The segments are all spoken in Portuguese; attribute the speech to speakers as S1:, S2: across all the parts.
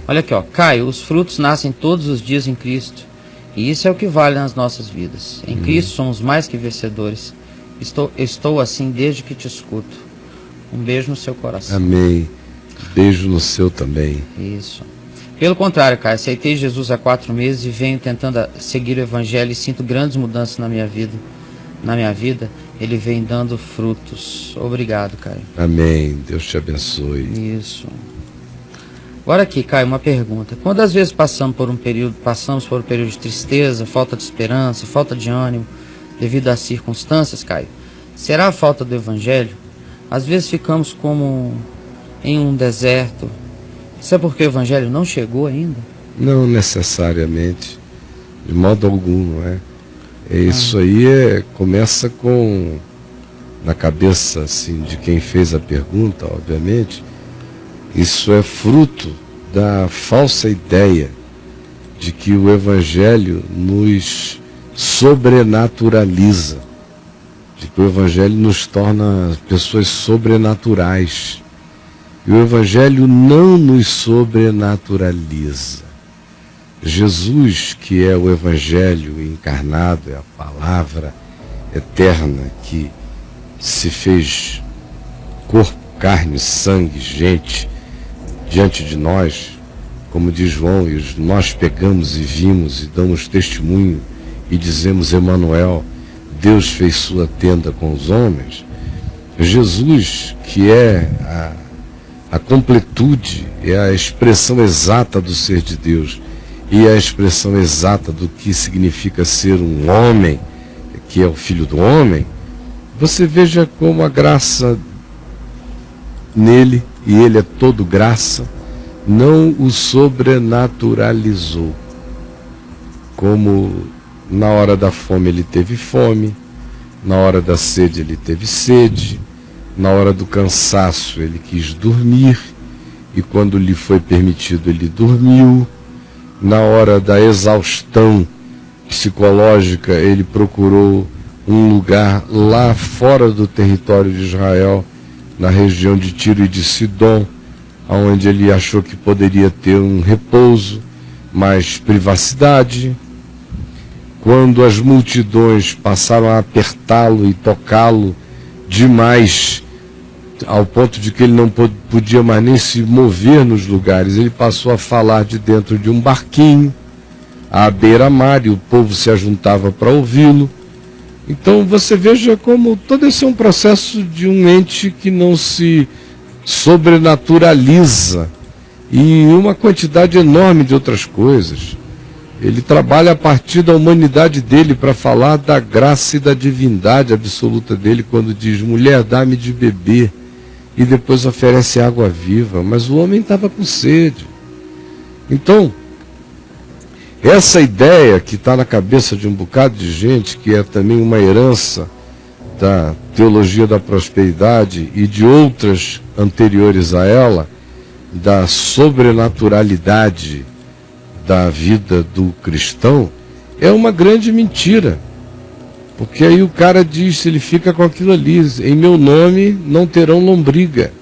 S1: Olha aqui, ó. Caio, os frutos nascem todos os dias em Cristo. E isso é o que vale nas nossas vidas. Em Cristo somos mais que vencedores. Estou assim desde que te escuto. Um beijo no seu coração.
S2: Amém. Beijo no seu também.
S1: Isso. Pelo contrário, Caio, aceitei Jesus há 4 meses e venho tentando seguir o Evangelho e sinto grandes mudanças na minha vida. Ele vem dando frutos. Obrigado, Caio.
S2: Amém. Deus te abençoe.
S1: Isso. Agora aqui, Caio, uma pergunta. Quantas vezes passamos por um período de tristeza, falta de esperança, falta de ânimo, devido às circunstâncias, Caio? Será a falta do Evangelho? Às vezes ficamos como em um deserto. Isso é porque o Evangelho não chegou ainda?
S2: Não necessariamente, de modo algum, não é? Isso aí começa com, na cabeça assim, de quem fez a pergunta, obviamente, isso é fruto da falsa ideia de que o Evangelho nos sobrenaturaliza, de que o Evangelho nos torna pessoas sobrenaturais. E o Evangelho não nos sobrenaturaliza. Jesus, que é o Evangelho encarnado, é a palavra eterna que se fez corpo, carne, sangue, gente, diante de nós, como diz João, e nós pegamos e vimos e damos testemunho e dizemos: Emanuel, Deus fez sua tenda com os homens. Jesus, que é a completude, é a expressão exata do ser de Deus e a expressão exata do que significa ser um homem, que é o Filho do Homem. Você veja como a graça nele, e ele é todo graça, não o sobrenaturalizou. Como na hora da fome ele teve fome, na hora da sede ele teve sede, na hora do cansaço ele quis dormir, e quando lhe foi permitido ele dormiu. Na hora da exaustão psicológica ele procurou um lugar lá fora do território de Israel, na região de Tiro e de Sidom, onde ele achou que poderia ter um repouso, mais privacidade. Quando as multidões passaram a apertá-lo e tocá-lo demais, ao ponto de que ele não podia mais nem se mover nos lugares, ele passou a falar de dentro de um barquinho, à beira-mar, e o povo se ajuntava para ouvi-lo. Então você veja como todo esse é um processo de um ente que não se sobrenaturaliza, e uma quantidade enorme de outras coisas. Ele trabalha a partir da humanidade dele para falar da graça e da divindade absoluta dele, quando diz: mulher, dá-me de beber, e depois oferece água viva. Mas o homem estava com sede. Então, essa ideia que está na cabeça de um bocado de gente, que é também uma herança da teologia da prosperidade e de outras anteriores a ela, da sobrenaturalidade da vida do cristão, é uma grande mentira. Porque aí o cara diz, ele fica com aquilo ali: em meu nome não terão lombriga,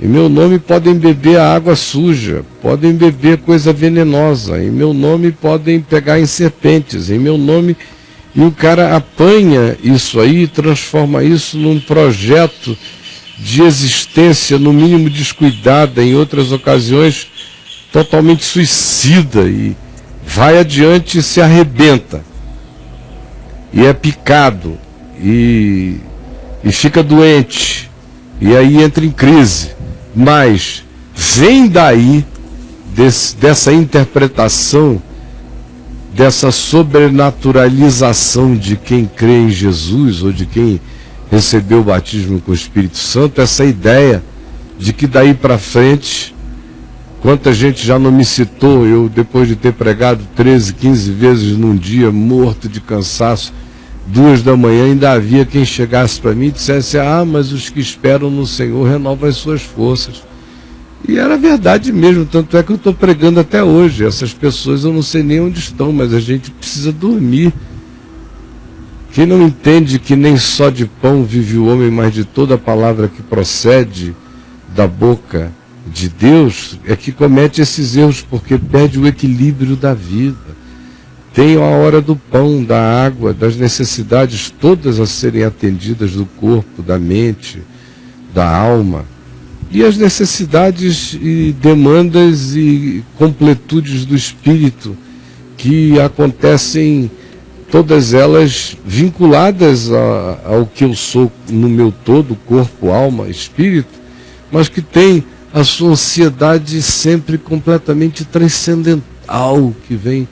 S2: em meu nome podem beber a água suja, podem beber coisa venenosa, em meu nome podem pegar em serpentes, em meu nome. E o cara apanha isso aí e transforma isso num projeto de existência, no mínimo descuidada, em outras ocasiões totalmente suicida, e vai adiante e se arrebenta, e é picado, e fica doente, e aí entra em crise. Mas vem daí, dessa interpretação, dessa sobrenaturalização de quem crê em Jesus, ou de quem recebeu o batismo com o Espírito Santo, essa ideia de que daí para frente, quanta gente já não me citou, eu depois de ter pregado 13, 15 vezes num dia, morto de cansaço, 2 da manhã, ainda havia quem chegasse para mim e dissesse: ah, mas os que esperam no Senhor renovam as suas forças. E era verdade mesmo, tanto é que eu estou pregando até hoje. Essas pessoas eu não sei nem onde estão, mas a gente precisa dormir. Quem não entende que nem só de pão vive o homem, mas de toda a palavra que procede da boca de Deus é que comete esses erros, porque perde o equilíbrio da vida. Tem a hora do pão, da água, das necessidades todas a serem atendidas do corpo, da mente, da alma. E as necessidades e demandas e completudes do espírito, que acontecem todas elas vinculadas ao que eu sou no meu todo, corpo, alma, espírito, mas que tem a sua ansiedade sempre completamente transcendental, que vem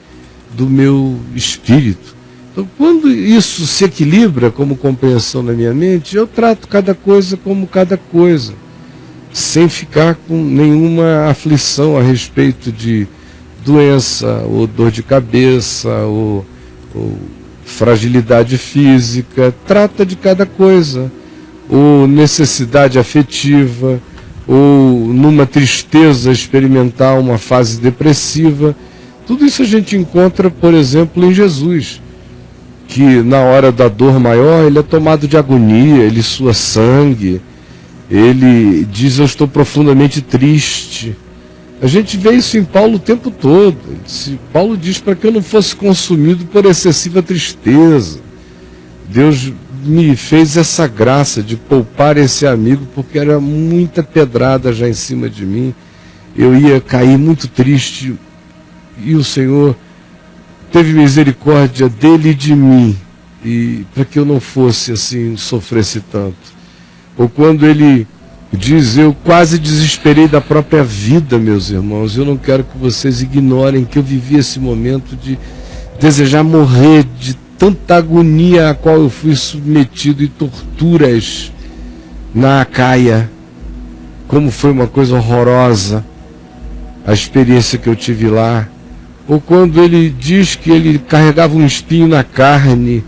S2: do meu espírito. Então, quando isso se equilibra como compreensão na minha mente, eu trato cada coisa como cada coisa, sem ficar com nenhuma aflição a respeito de doença, ou dor de cabeça, ou fragilidade física. Trata de cada coisa, ou necessidade afetiva, ou numa tristeza experimentar uma fase depressiva. Tudo isso a gente encontra, por exemplo, em Jesus, que na hora da dor maior ele é tomado de agonia, ele sua sangue, ele diz: eu estou profundamente triste. A gente vê isso em Paulo o tempo todo. Paulo diz para que eu não fosse consumido por excessiva tristeza. Deus me fez essa graça de poupar esse amigo, porque era muita pedrada já em cima de mim. Eu ia cair muito triste, e o Senhor teve misericórdia dele e de mim, e para que eu não fosse assim, sofresse tanto. Ou quando ele diz: eu quase desesperei da própria vida, meus irmãos. Eu não quero que vocês ignorem que eu vivi esse momento de desejar morrer, de tanta agonia a qual eu fui submetido, e torturas na Acaia. Como foi uma coisa horrorosa a experiência que eu tive lá. Ou quando ele diz que ele carregava um espinho na carne,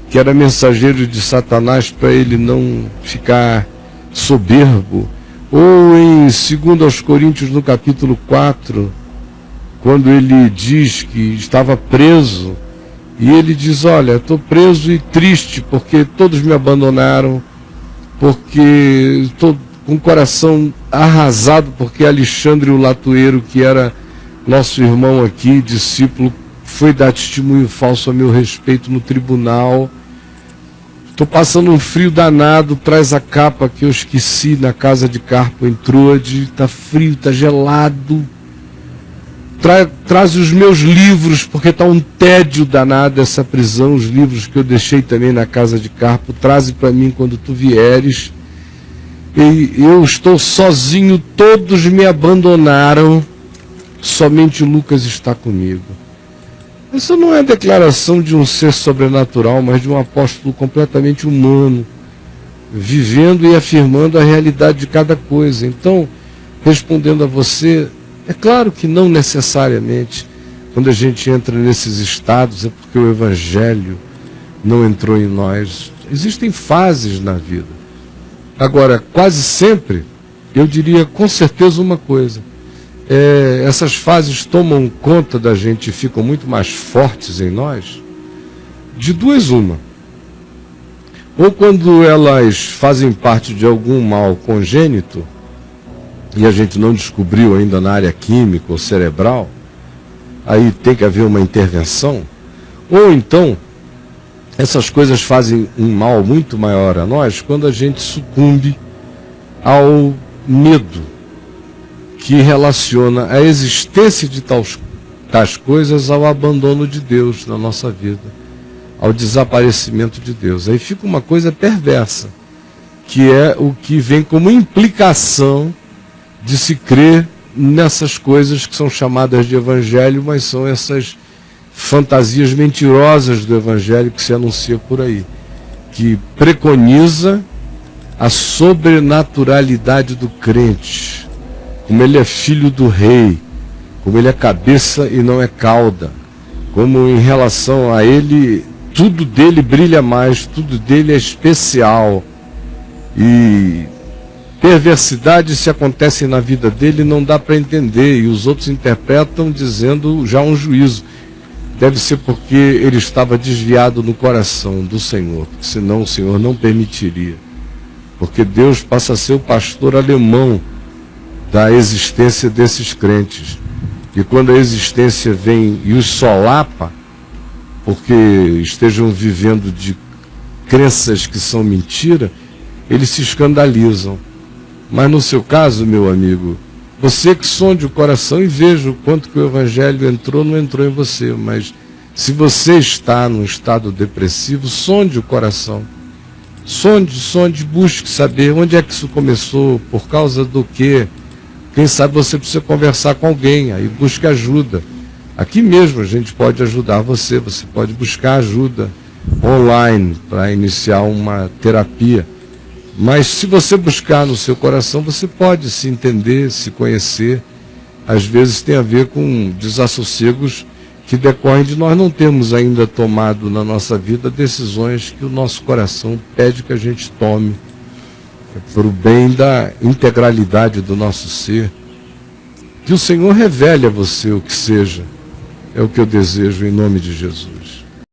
S2: que era mensageiro de Satanás, para ele não ficar soberbo. Ou em 2 Coríntios, no capítulo 4, quando ele diz que estava preso, e ele diz: olha, estou preso e triste, porque todos me abandonaram, porque estou com o coração arrasado, porque Alexandre o Latueiro, que era nosso irmão aqui, discípulo, foi dar testemunho falso a meu respeito no tribunal. Estou passando um frio danado, traz a capa que eu esqueci na casa de Carpo em Troade, está frio, está gelado. Traz os meus livros, porque está um tédio danado essa prisão, os livros que eu deixei também na casa de Carpo, traze para mim quando tu vieres. E eu estou sozinho, todos me abandonaram, somente Lucas está comigo. Isso não é declaração de um ser sobrenatural, mas de um apóstolo completamente humano, vivendo e afirmando a realidade de cada coisa. Então, respondendo a você, é claro que não necessariamente, quando a gente entra nesses estados, é porque o Evangelho não entrou em nós. Existem fases na vida. Agora, quase sempre, eu diria com certeza uma coisa: essas fases tomam conta da gente e ficam muito mais fortes em nós, de duas uma. Ou quando elas fazem parte de algum mal congênito, e a gente não descobriu ainda na área química ou cerebral, aí tem que haver uma intervenção. Ou então, essas coisas fazem um mal muito maior a nós quando a gente sucumbe ao medo, que relaciona a existência de tais coisas ao abandono de Deus na nossa vida, ao desaparecimento de Deus. Aí fica uma coisa perversa, que é o que vem como implicação de se crer nessas coisas que são chamadas de Evangelho, mas são essas fantasias mentirosas do Evangelho que se anuncia por aí, que preconiza a sobrenaturalidade do crente, como ele é filho do rei, como ele é cabeça e não é cauda, como em relação a ele, tudo dele brilha mais, tudo dele é especial. E perversidade, se acontece na vida dele, não dá para entender, e os outros interpretam dizendo já um juízo. Deve ser porque ele estava desviado no coração do Senhor, porque senão o Senhor não permitiria. Porque Deus passa a ser o pastor alemão da existência desses crentes. E quando a existência vem e os solapa, porque estejam vivendo de crenças que são mentira, eles se escandalizam. Mas no seu caso, meu amigo, você que sonde o coração e veja o quanto que o Evangelho entrou, não entrou em você. Mas se você está num estado depressivo, sonde o coração. Sonde, busque saber onde é que isso começou, por causa do quê. Quem sabe você precisa conversar com alguém, aí busque ajuda. Aqui mesmo a gente pode ajudar você pode buscar ajuda online para iniciar uma terapia. Mas se você buscar no seu coração, você pode se entender, se conhecer. Às vezes tem a ver com desassossegos que decorrem de nós não termos ainda tomado na nossa vida decisões que o nosso coração pede que a gente tome, para o bem da integralidade do nosso ser. Que o Senhor revele a você o que seja. É o que eu desejo em nome de Jesus.